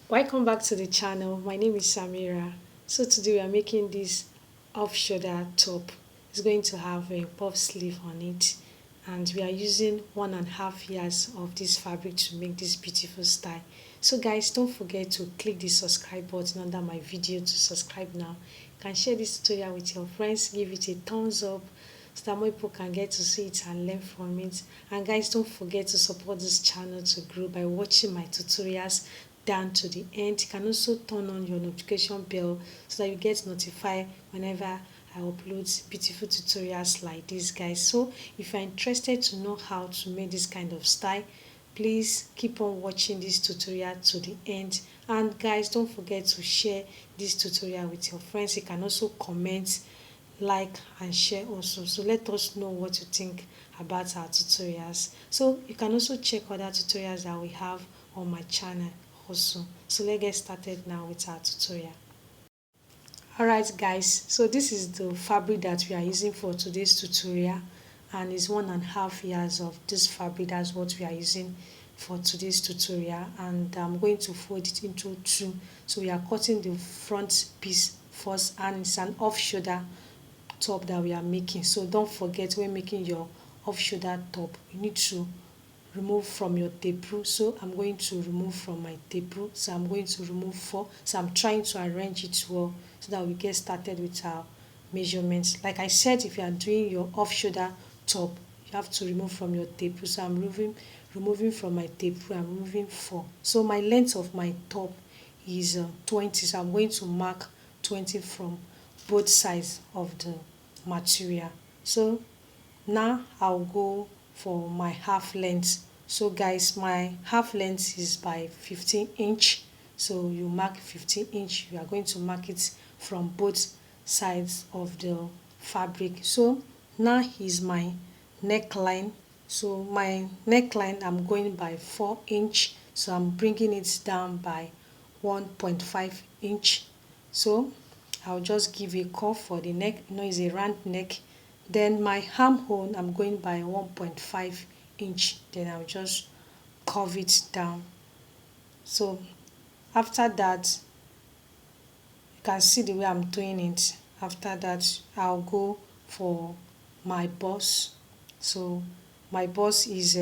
Welcome back to the channel. My name is Samira. So today we are making this off shoulder top. It's going to have a puff sleeve on it, and we are using 1.5 yards of this fabric to make this beautiful style. So guys, don't forget to click the subscribe button under my video to subscribe now. You can share this tutorial with your friends, give it a thumbs up so that more people can get to see it and learn from it. And guys, don't forget to support this channel to grow by watching my tutorials down to the end. You can also turn on your notification bell so that you get notified whenever I upload beautiful tutorials like this, guys. So if you're interested to know how to make this kind of style, please keep on watching this tutorial to the end. And guys, don't forget to share this tutorial with your friends. You can also comment, like and share also, so let us know what you think about our tutorials. So you can also check other tutorials that we have on my channel also. So let's get started now with our tutorial. Alright guys, so this is the fabric that we are using for today's tutorial, and it's 1.5 yards of this fabric. That's what we are using for today's tutorial, and I'm going to fold it into two. So we are cutting the front piece first, and it's an off shoulder top that we are making. So don't forget, when making your off shoulder top, you need to remove from your tape rule. So I'm going to remove from my tape rule. So I'm going to remove 4. So I'm trying to arrange it well so that we get started with our measurements. Like I said, if you are doing your off shoulder top, you have to remove from your tape rule. So I'm removing from my tape rule. I'm removing 4. So my length of my top is 20. So I'm going to mark 20 from both sides of the material. So now I'll go for my half length. So guys, my half length is by 15 inch. So you mark 15 inch. You are going to mark it from both sides of the fabric. So now is my neckline. So my neckline, I'm going by 4 inch. So I'm bringing it down by 1.5 inch. So I'll just give a curve for the neck. You know, it's a round neck. Then my armhole, I'm going by 1.5 inch. Then I'll just curve it down. So after that, you can see the way I'm doing it. After that, I'll go for my bust. So my bust is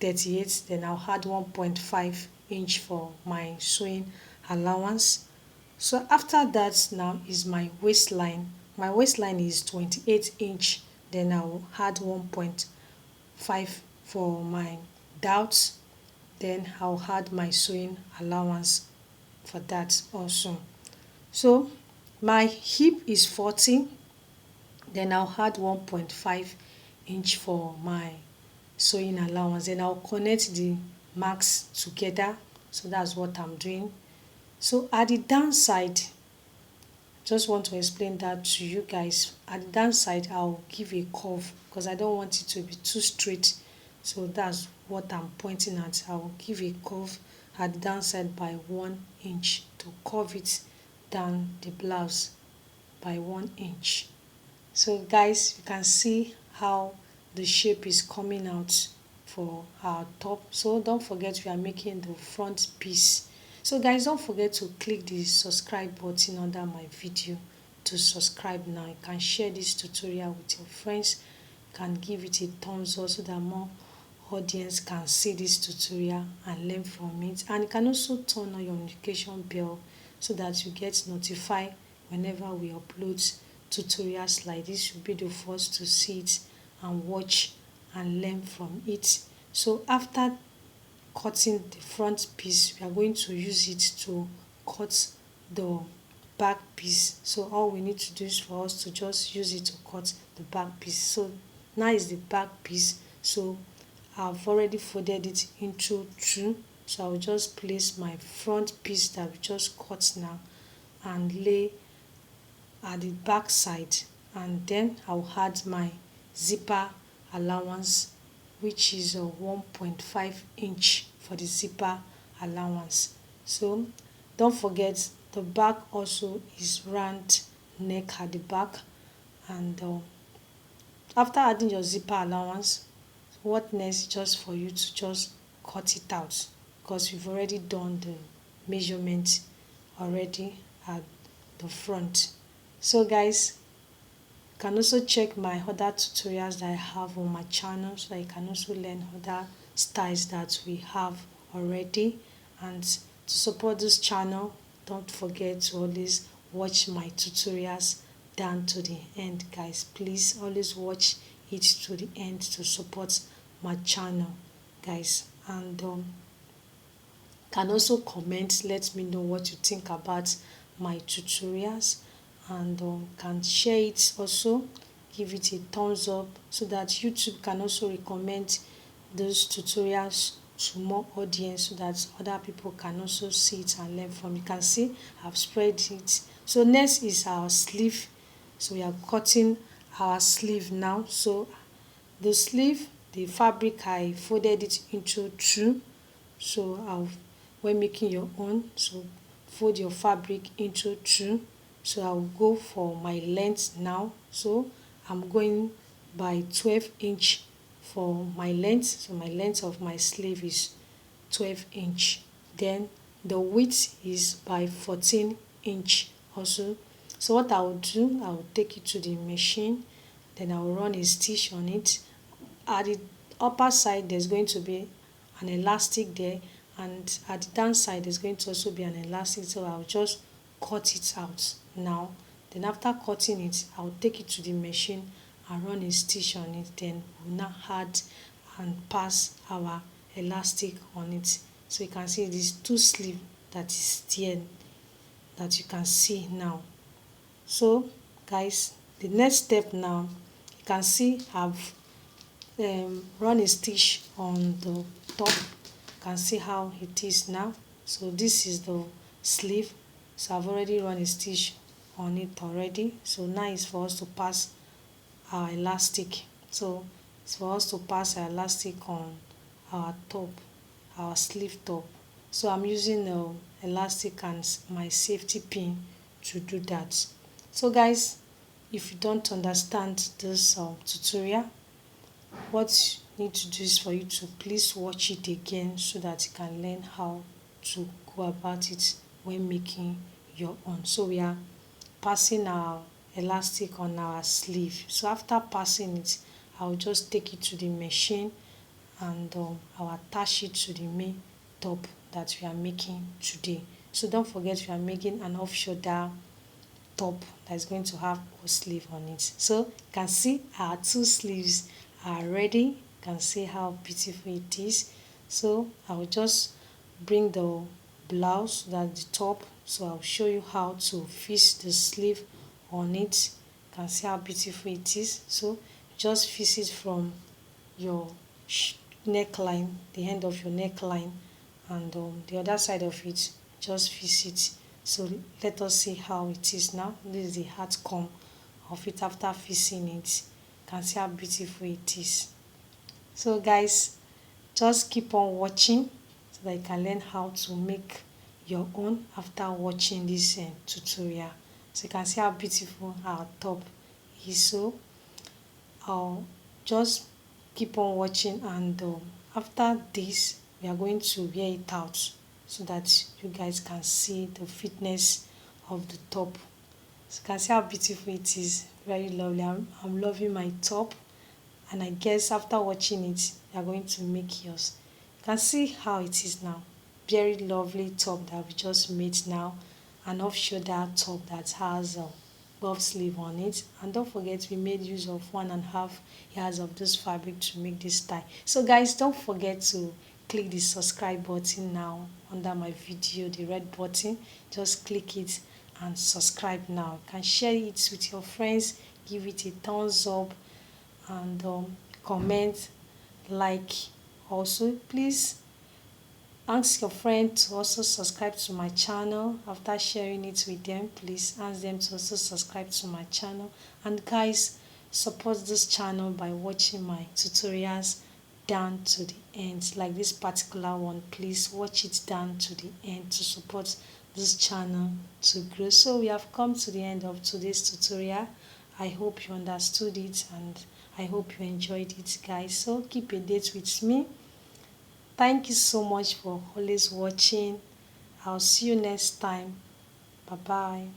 38. Then I'll add 1.5 inch for my sewing allowance. So after that, now is my waistline. My waistline is 28 inch. Then I will add 1.5 for my doubts. Then I'll add my sewing allowance for that also. So my hip is 40. Then I'll add 1.5 inch for my sewing allowance. Then I'll connect the marks together. So that's what I'm doing. So at the downside, just want to explain that to you guys. At the downside, I'll give a curve because I don't want it to be too straight. So that's what I'm pointing at. I will give a curve at the downside by 1 inch to curve it down the blouse by 1 inch. So guys, you can see how the shape is coming out for our top. So don't forget, we are making the front piece. So guys, don't forget to click the subscribe button under my video to subscribe now. You can share this tutorial with your friends. You can give it a thumbs up so that more audience can see this tutorial and learn from it. And you can also turn on your notification bell so that you get notified whenever we upload tutorials like this. You'll be the first to see it and watch and learn from it. So after cutting the front piece, we are going to use it to cut the back piece. So all we need to do is for us to just use it to cut the back piece. So now is the back piece. So I've already folded it into two. So I'll just place my front piece that we just cut now and lay at the back side, and then I'll add my zipper allowance, which is a 1.5 inch for the zipper allowance. So don't forget, the back also is round neck at the back. And after adding your zipper allowance, what next? Just for you to just cut it out because we've already done the measurement already at the front. So guys, you can also check my other tutorials that I have on my channel, so that you can also learn other styles that we have already. And to support this channel, don't forget to always watch my tutorials down to the end, guys. Please always watch it to the end to support my channel, guys. And can also comment, let me know what you think about my tutorials, and can share it also, give it a thumbs up, so that YouTube can also recommend those tutorials to more audience, so that other people can also see it and learn from it. You can see I've spread it. So next is our sleeve. So we are cutting our sleeve now. So the sleeve, the fabric, I folded it into two. So when making your own, so fold your fabric into two. So I'll go for my length now. So I'm going by 12" for my length. So my length of my sleeve is 12". Then the width is by 14" also. So what I will do, I will take it to the machine, then I will run a stitch on it. At the upper side, there's going to be an elastic there, and at the down side, there's going to also be an elastic. So I'll just cut it out now. Then after cutting it, I'll take it to the machine and run a stitch on it. Then we'll now add and pass our elastic on it. So you can see these two sleeve that is there, that you can see now. So guys, the next step now, you can see I've run a stitch on the top. You can see how it is now. So this is the sleeve. So I've already run a stitch on it already. So now it's for us to pass our elastic. So it's for us to pass our elastic on our top, our sleeve top. So I'm using the elastic and my safety pin to do that. So guys, if you don't understand this tutorial, what you need to do is for you to please watch it again, so that you can learn how to go about it when making your own. So we are passing our elastic on our sleeve. So after passing it, I'll just take it to the machine, and I'll attach it to the main top that we are making today. So don't forget, we are making an off shoulder top that is going to have a sleeve on it. So you can see our two sleeves are ready. You can see how beautiful it is. So I will just bring the blouse, that the top. So I'll show you how to fix the sleeve on it. You can see how beautiful it is. So just fix it from your neckline, the end of your neckline, and the other side of it, just fix it. So let us see how it is now. This is the outcome of it after fixing it. You can see how beautiful it is. So guys, just keep on watching, so that you can learn how to make your own after watching this tutorial. So you can see how beautiful our top is. So I'll just keep on watching, and after this, we are going to wear it out, so that you guys can see the fitness of the top. So you can see how beautiful it is. Very lovely. I'm loving my top, and I guess after watching it, you are going to make yours. You can see how it is now. Very lovely top that we just made now. An off shoulder top that has a puff sleeve on it. And don't forget, we made use of 1.5 yards of this fabric to make this tie. So guys, don't forget to click the subscribe button now under my video, the red button. Just click it and subscribe now. You can share it with your friends, give it a thumbs up, and comment, like. Also, please ask your friend to also subscribe to my channel. After sharing it with them, please ask them to also subscribe to my channel. And guys, support this channel by watching my tutorials down to the end. Like this particular one, please watch it down to the end to support this channel to grow. So we have come to the end of today's tutorial. I hope you understood it, and I hope you enjoyed it, guys. So keep a date with me. Thank you so much for always watching, I'll see you next time. Bye bye.